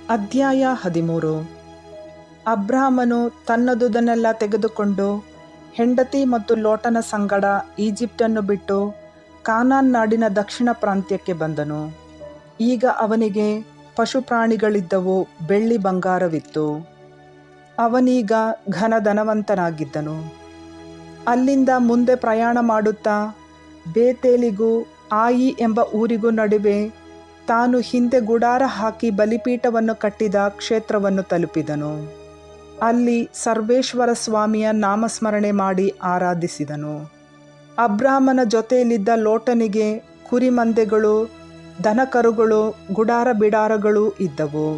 ಅಧ್ಯಾಯ 13. ಅಬ್ರಾಮನು ತನ್ನದುದನ್ನೆಲ್ಲ ತೆಗೆದುಕೊಂಡು ಹೆಂಡತಿ ಮತ್ತು ಲೋಟನ ಸಂಗಡ ಈಜಿಪ್ಟನ್ನು ಬಿಟ್ಟು ಕಾನಾನ್ ನಾಡಿನ ದಕ್ಷಿಣ ಪ್ರಾಂತ್ಯಕ್ಕೆ ಬಂದನು. ಈಗ ಅವನಿಗೆ ಪಶುಪ್ರಾಣಿಗಳಿದ್ದವು, ಬೆಳ್ಳಿ ಬಂಗಾರವಿತ್ತು. ಅವನೀಗ ಘನಧನವಂತನಾಗಿದ್ದನು. ಅಲ್ಲಿಂದ ಮುಂದೆ ಪ್ರಯಾಣ ಮಾಡುತ್ತಾ ಬೇತೇಲಿಗೂ ಆಯಿ ಎಂಬ ಊರಿಗೂ ನಡುವೆ ತಾನು ಹಿಂದೆ ಗುಡಾರ ಹಾಕಿ ಬಲಿಪೀಠವನ್ನು ಕಟ್ಟಿದ ಕ್ಷೇತ್ರವನ್ನು ತಲುಪಿದನು. ಅಲ್ಲಿ ಸರ್ವೇಶ್ವರ ಸ್ವಾಮಿಯ ನಾಮಸ್ಮರಣೆ ಮಾಡಿ ಆರಾಧಿಸಿದನು. ಅಬ್ರಾಮನ ಜೊತೆಯಲ್ಲಿದ್ದ ಲೋಟನಿಗೆ ಕುರಿಮಂದೆಗಳು, ದನಕರುಗಳು, ಗುಡಾರ ಬಿಡಾರಗಳು ಇದ್ದವು.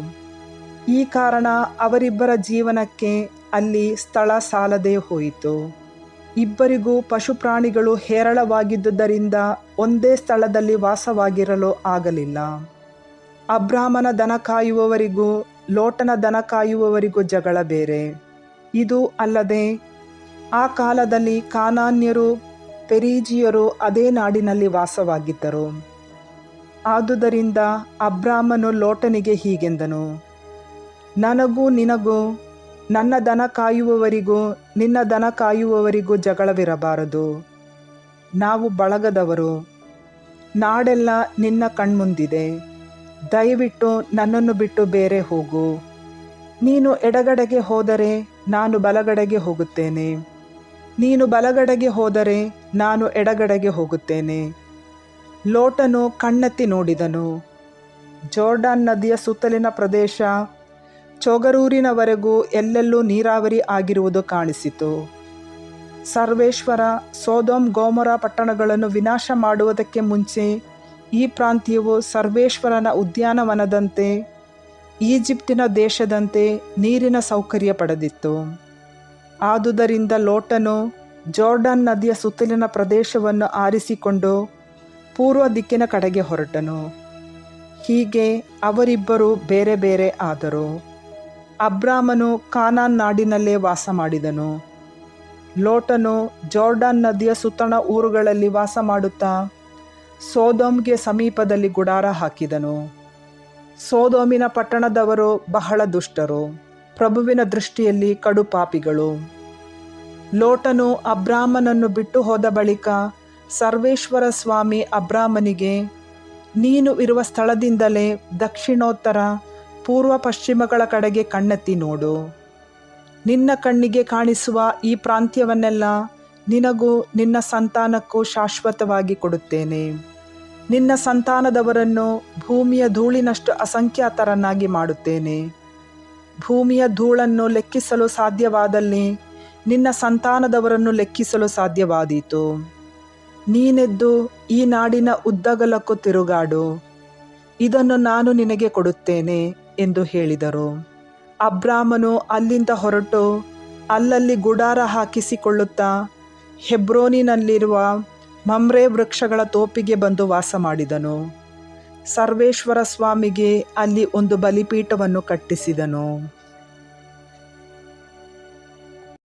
ಈ ಕಾರಣ ಅವರಿಬ್ಬರ ಜೀವನಕ್ಕೆ ಅಲ್ಲಿ ಸ್ಥಳ ಸಾಲದೇ ಹೋಯಿತು. ಇಬ್ಬರಿಗೂ ಪಶುಪ್ರಾಣಿಗಳು ಹೇರಳವಾಗಿದ್ದುದರಿಂದ ಒಂದೇ ಸ್ಥಳದಲ್ಲಿ ವಾಸವಾಗಿರಲು ಆಗಲಿಲ್ಲ. ಅಬ್ರಾಮನ ದನ ಕಾಯುವವರಿಗೂ ಲೋಟನ ದನ ಕಾಯುವವರಿಗೂ ಜಗಳ ಬೇರೆ. ಇದು ಅಲ್ಲದೆ ಆ ಕಾಲದಲ್ಲಿ ಕಾನಾನ್ಯರು, ಪೆರಿಜಿಯರು ಅದೇ ನಾಡಿನಲ್ಲಿ ವಾಸವಾಗಿದ್ದರು. ಆದುದರಿಂದ ಅಬ್ರಾಮನು ಲೋಟನಿಗೆ ಹೀಗೆಂದನು: ನನಗೂ ನಿನಗೂ, ನನ್ನ ದನ ಕಾಯುವವರಿಗೂ ನಿನ್ನ ದನ ಕಾಯುವವರಿಗೂ ಜಗಳವಿರಬಾರದು. ನಾವು ಬಳಗದವರು. ನಾಡೆಲ್ಲ ನಿನ್ನ ಕಣ್ಮುಂದಿದೆ. ದಯವಿಟ್ಟು ನನ್ನನ್ನು ಬಿಟ್ಟು ಬೇರೆ ಹೋಗು. ನೀನು ಎಡಗಡೆಗೆ ಹೋದರೆ ನಾನು ಬಲಗಡೆಗೆ ಹೋಗುತ್ತೇನೆ, ನೀನು ಬಲಗಡೆಗೆ ಹೋದರೆ ನಾನು ಎಡಗಡೆಗೆ ಹೋಗುತ್ತೇನೆ. ಲೋಟನು ಕಣ್ಣೆತ್ತಿ ನೋಡಿದನು. ಜೋರ್ಡಾನ್ ನದಿಯ ಸುತ್ತಲಿನ ಪ್ರದೇಶ ಚೋಗರೂರಿನವರೆಗೂ ಎಲ್ಲೆಲ್ಲೂ ನೀರಾವರಿ ಆಗಿರುವುದು ಕಾಣಿಸಿತು. ಸರ್ವೇಶ್ವರ ಸೊದೋಮ್ ಗೊಮೋರ ಪಟ್ಟಣಗಳನ್ನು ವಿನಾಶ ಮಾಡುವುದಕ್ಕೆ ಮುಂಚೆ ಈ ಪ್ರಾಂತ್ಯವು ಸರ್ವೇಶ್ವರನ ಉದ್ಯಾನವನದಂತೆ, ಈಜಿಪ್ಟಿನ ದೇಶದಂತೆ ನೀರಿನ ಸೌಕರ್ಯ ಪಡೆದಿತ್ತು. ಆದುದರಿಂದ ಲೋಟನು ಜೋರ್ಡಾನ್ ನದಿಯ ಸುತ್ತಲಿನ ಪ್ರದೇಶವನ್ನು ಆರಿಸಿಕೊಂಡು ಪೂರ್ವ ದಿಕ್ಕಿನ ಕಡೆಗೆ ಹೊರಟನು. ಹೀಗೆ ಅವರಿಬ್ಬರು ಬೇರೆ ಬೇರೆ ಆದರು. ಅಬ್ರಾಮನು ಕಾನಾನ್ ನಾಡಿನಲ್ಲೇ ವಾಸ ಮಾಡಿದನು. ಲೋಟನು ಜೋರ್ಡಾನ್ ನದಿಯ ಸುತ್ತಣ ಊರುಗಳಲ್ಲಿ ವಾಸ ಮಾಡುತ್ತಾ ಸೊದೋಮ್ಗೆ ಸಮೀಪದಲ್ಲಿ ಗುಡಾರ ಹಾಕಿದನು. ಸೊದೋಮಿನ ಪಟ್ಟಣದವರು ಬಹಳ ದುಷ್ಟರು, ಪ್ರಭುವಿನ ದೃಷ್ಟಿಯಲ್ಲಿ ಕಡುಪಾಪಿಗಳು. ಲೋಟನು ಅಬ್ರಾಮನನ್ನು ಬಿಟ್ಟು ಹೋದ ಬಳಿಕ ಸರ್ವೇಶ್ವರ ಸ್ವಾಮಿ ಅಬ್ರಾಮನಿಗೆ, ನೀನು ಇರುವ ಸ್ಥಳದಿಂದಲೇ ದಕ್ಷಿಣೋತ್ತರ, ಪೂರ್ವ ಪಶ್ಚಿಮಗಳ ಕಡೆಗೆ ಕಣ್ಣೆತ್ತಿ ನೋಡು. ನಿನ್ನ ಕಣ್ಣಿಗೆ ಕಾಣಿಸುವ ಈ ಪ್ರಾಂತ್ಯವನ್ನೆಲ್ಲ ನಿನಗೂ ನಿನ್ನ ಸಂತಾನಕ್ಕೂ ಶಾಶ್ವತವಾಗಿ ಕೊಡುತ್ತೇನೆ. ನಿನ್ನ ಸಂತಾನದವರನ್ನು ಭೂಮಿಯ ಧೂಳಿನಷ್ಟು ಅಸಂಖ್ಯಾತರನ್ನಾಗಿ ಮಾಡುತ್ತೇನೆ. ಭೂಮಿಯ ಧೂಳನ್ನು ಲೆಕ್ಕಿಸಲು ಸಾಧ್ಯವಾದಲ್ಲಿ ನಿನ್ನ ಸಂತಾನದವರನ್ನು ಲೆಕ್ಕಿಸಲು ಸಾಧ್ಯವಾದೀತು. ನೀನೆದ್ದು ಈ ನಾಡಿನ ಉದ್ದಗಲಕ್ಕೂ ತಿರುಗಾಡು, ಇದನ್ನು ನಾನು ನಿನಗೆ ಕೊಡುತ್ತೇನೆ ಎಂದು ಹೇಳಿದರು. ಅಬ್ರಾಮನು ಅಲ್ಲಿಂದ ಹೊರಟು ಅಲ್ಲಲ್ಲಿ ಗುಡಾರ ಹಾಕಿಸಿಕೊಳ್ಳುತ್ತಾ ಹೆಬ್ರೋನಿನಲ್ಲಿರುವ ಮಮ್ರೆ ವೃಕ್ಷಗಳ ತೋಪಿಗೆ ಬಂದು ವಾಸ ಮಾಡಿದನು. ಸರ್ವೇಶ್ವರ ಸ್ವಾಮಿಗೆ ಅಲ್ಲಿ ಒಂದು ಬಲಿಪೀಠವನ್ನು ಕಟ್ಟಿಸಿದನು.